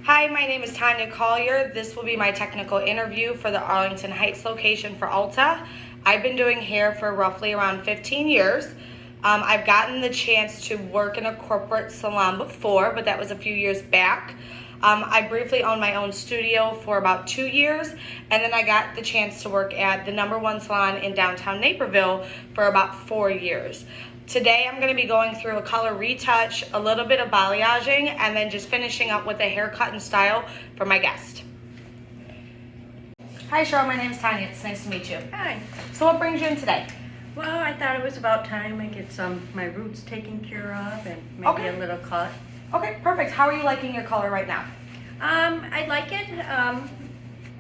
Hi, my name is Tanya Collier. This will be my technical interview for the Arlington Heights location for Ulta. I've been doing hair for roughly around 15 years. I've gotten the chance to work in a corporate salon before, but that was a few years back. I briefly owned my own studio for about 2 years, and then I got the chance to work at the #1 salon in downtown Naperville for about 4 years. Today I'm going to be going through a color retouch, a little bit of balayaging, and then just finishing up with a haircut and style for my guest. Hi Cheryl, my name is Tanya. It's nice to meet you. Hi. So what brings you in today? Well, I thought it was about time I get my roots taken care of and maybe Okay. a little cut. Okay, perfect. How are you liking your color right now? I like it.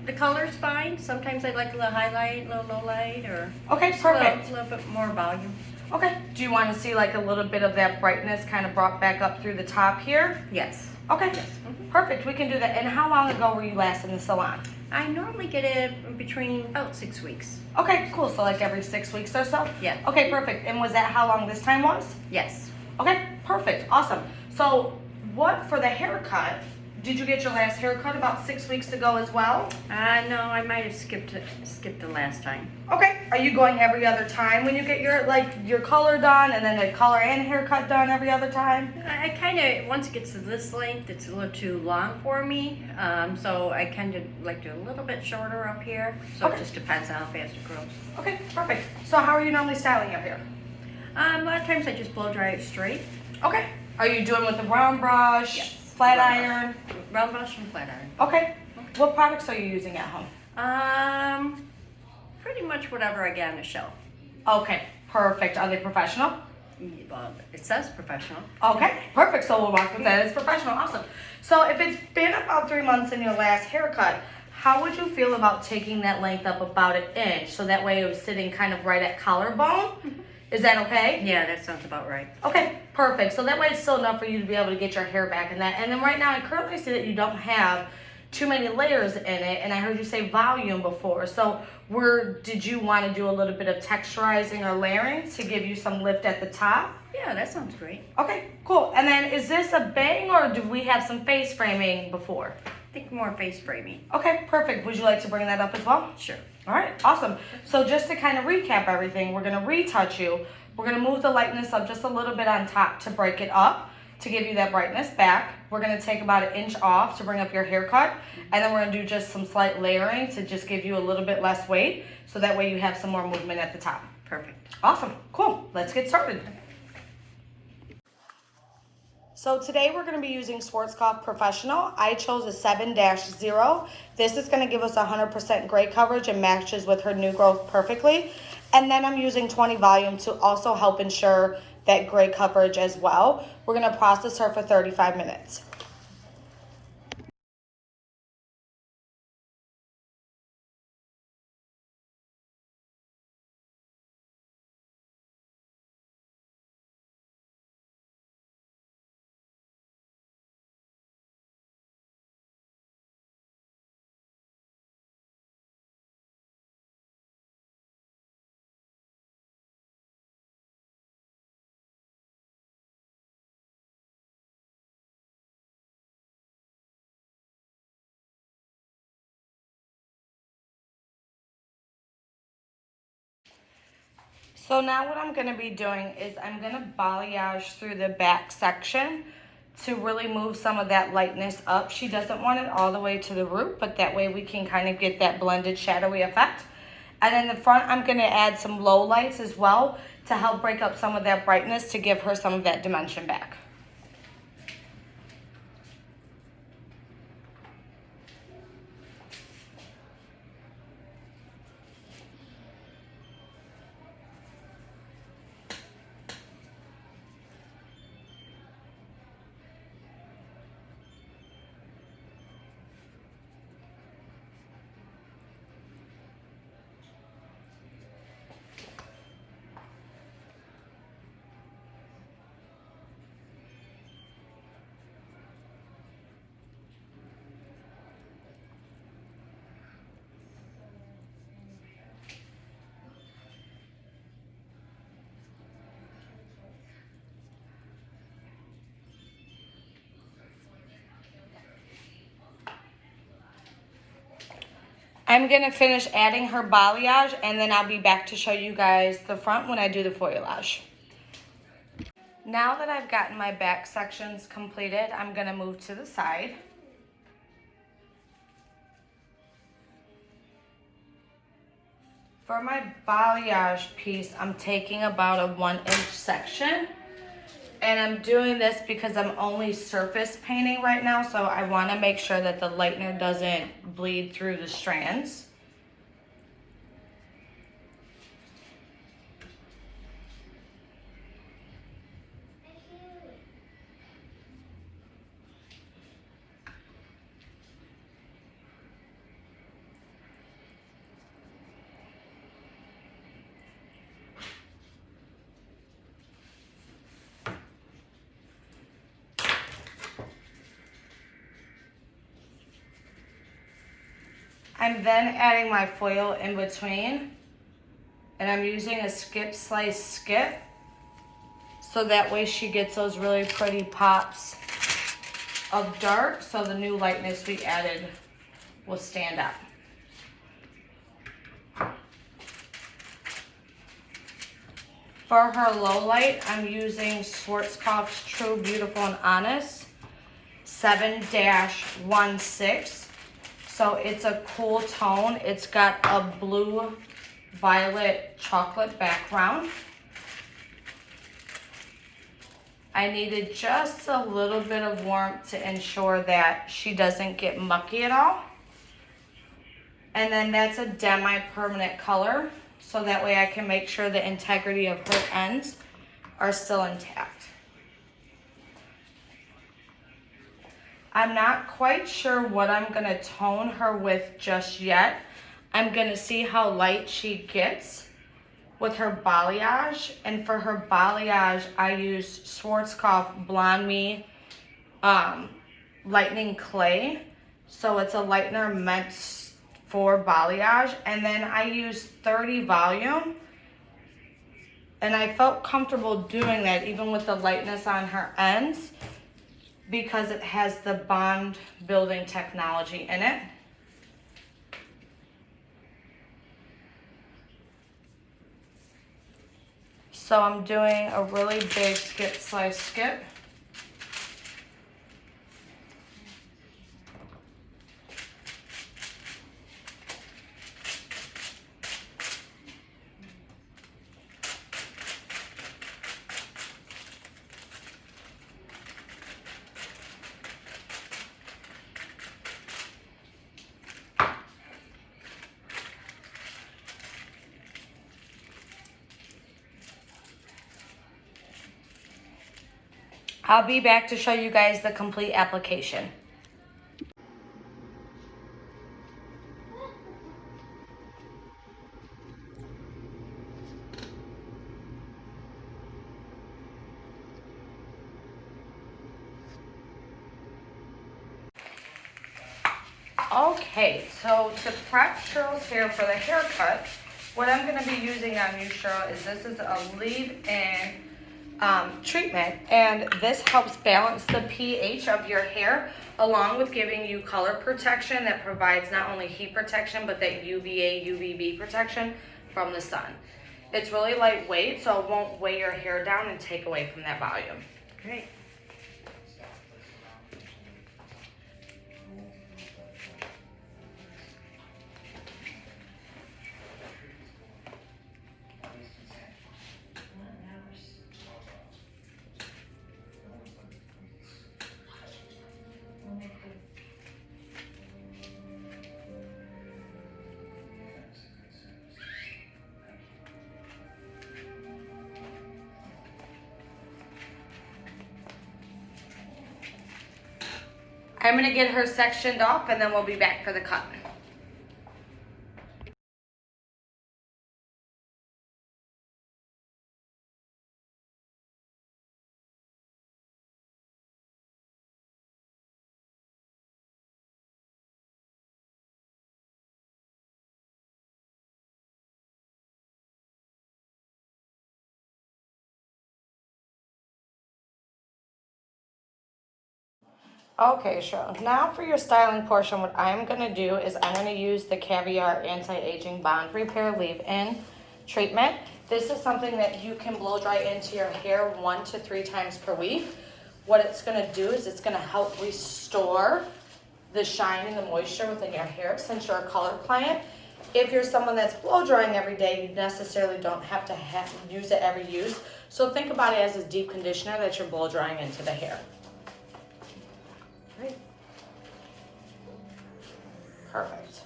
The color's fine. Sometimes I like a little highlight, a little low light, or Okay, just perfect. a little bit more volume. Okay, do you want to see like a little bit of that brightness kind of brought back up through the top here? Yes. Okay, Yes. perfect. We can do that. And how long ago were you last in the salon? I normally get it between about 6 weeks. Okay, cool. So like every 6 weeks or so? Yeah. Okay, perfect. And was that how long this time was? Yes. Okay, perfect. Awesome. So what for the haircut? Did you get your last haircut about 6 weeks ago as well? No, I might have skipped the last time. Okay. Are you going every other time when you get your color done and then the color and haircut done every other time? I kind of, once it gets to this length, it's a little too long for me. So I kind of like to do a little bit shorter up here. So Okay. it just depends on how fast it grows. Okay, perfect. So how are you normally styling your hair? A lot of times I just blow dry it straight. Okay. Are you doing with the round brush, Yes. flat Round iron? Round brush and flat iron. Okay. What products are you using at home? Pretty much whatever I get on the shelf. Okay, perfect. Are they professional? Well, it says professional. Okay, perfect. So we'll walk with that. It's professional. Awesome. So if it's been about 3 months in your last haircut, how would you feel about taking that length up about an inch so that way it was sitting kind of right at collarbone? Is that okay? Yeah, that sounds about right. Okay, perfect. So that way it's still enough for you to be able to get your hair back in that. And then right now I currently see that you don't have too many layers in it, and I heard you say volume before. So did you want to do a little bit of texturizing or layering to give you some lift at the top? Yeah, that sounds great. Okay, cool. And then is this a bang or do we have some face framing before? I think more face framing. Okay, perfect. Would you like to bring that up as well? Sure. All right, awesome. So just to kind of recap everything, we're going to retouch you. We're going to move the lightness up just a little bit on top to break it up, to give you that brightness back. We're going to take about an inch off to bring up your haircut. And then we're going to do just some slight layering to just give you a little bit less weight. So that way you have some more movement at the top. Perfect. Awesome, cool. Let's get started. So today we're going to be using Schwarzkopf Professional. I chose a 7-0. This is going to give us 100% gray coverage and matches with her new growth perfectly. And then I'm using 20 volume to also help ensure that gray coverage as well. We're going to process her for 35 minutes. So now what I'm going to be doing is I'm going to balayage through the back section to really move some of that lightness up. She doesn't want it all the way to the root, but that way we can kind of get that blended shadowy effect. And in the front, I'm going to add some low lights as well to help break up some of that brightness to give her some of that dimension back. I'm gonna finish adding her balayage and then I'll be back to show you guys the front when I do the foilage. Now that I've gotten my back sections completed, I'm gonna move to the side. For my balayage piece, I'm taking about a 1-inch section. And I'm doing this because I'm only surface painting right now, so I want to make sure that the lightener doesn't bleed through the strands. I'm then adding my foil in between, and I'm using a skip slice skip, so that way she gets those really pretty pops of dark, so the new lightness we added will stand up. For her low light, I'm using Schwarzkopf's True Beautiful and Honest 7-16. So it's a cool tone. It's got a blue violet chocolate background. I needed just a little bit of warmth to ensure that she doesn't get mucky at all. And then that's a demi-permanent color, so that way I can make sure the integrity of her ends are still intact. I'm not quite sure what I'm gonna tone her with just yet. I'm gonna see how light she gets with her balayage. And for her balayage, I use Schwarzkopf Blonde Me Lightening Clay. So it's a lightener meant for balayage. And then I use 30 volume. And I felt comfortable doing that even with the lightness on her ends, because it has the bond building technology in it. So I'm doing a really big skip slice skip. I'll be back to show you guys the complete application. Okay, so to prep Cheryl's hair for the haircut, what I'm going to be using on you, Cheryl, is this is a leave-in treatment, and this helps balance the pH of your hair, along with giving you color protection that provides not only heat protection, but that UVA, UVB protection from the sun. It's really lightweight, so it won't weigh your hair down and take away from that volume. Great. I'm going to get her sectioned off, and then we'll be back for the cut. Okay, sure. Now for your styling portion, what I'm gonna do is I'm gonna use the Caviar Anti-Aging Bond Repair Leave-In Treatment. This is something that you can blow dry into your hair 1 to 3 times per week. What it's gonna do is it's gonna help restore the shine and the moisture within your hair since you're a color client. If you're someone that's blow drying every day, you necessarily don't have to use it every use. So think about it as a deep conditioner that you're blow drying into the hair. Right. Perfect.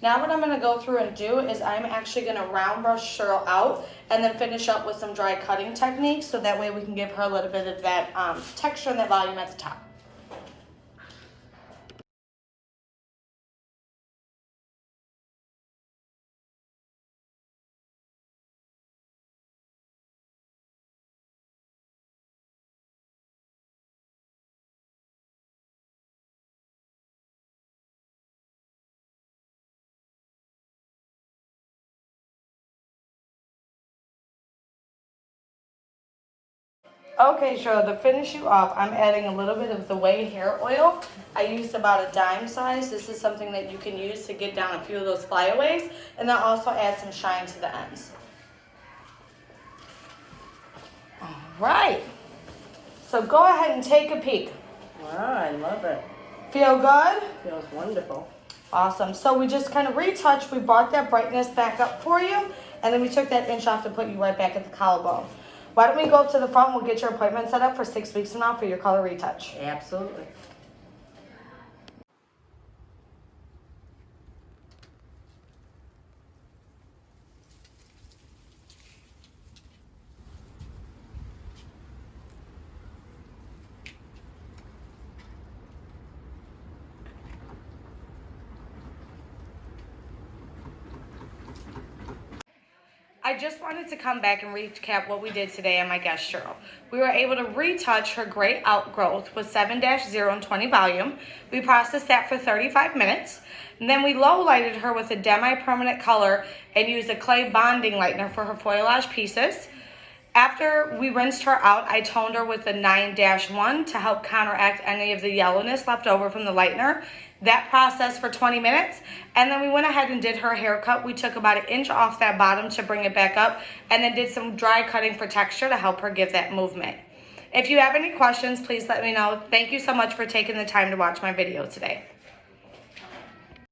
Now what I'm going to go through and do is I'm actually going to round brush Cheryl out and then finish up with some dry cutting techniques so that way we can give her a little bit of that texture and that volume at the top. Okay, Cheryl, to finish you off, I'm adding a little bit of the Way hair oil. I used about a dime size. This is something that you can use to get down a few of those flyaways, and then also add some shine to the ends. All right. So go ahead and take a peek. Wow, I love it. Feel good? Feels wonderful. Awesome. So we just kind of retouched. We brought that brightness back up for you, and then we took that inch off to put you right back at the collarbone. Why don't we go up to the front? We'll get your appointment set up for 6 weeks from now for your color retouch. Absolutely. I just wanted to come back and recap what we did today on my guest Cheryl. We were able to retouch her gray outgrowth with 7-0 and 20 volume. We processed that for 35 minutes. And then we low lighted her with a demi-permanent color and used a clay bonding lightener for her foliage pieces. After we rinsed her out, I toned her with a 9-1 to help counteract any of the yellowness left over from the lightener. That processed for 20 minutes, and then we went ahead and did her haircut. We took about an inch off that bottom to bring it back up, and then did some dry cutting for texture to help her give that movement. If you have any questions, please let me know. Thank you so much for taking the time to watch my video today.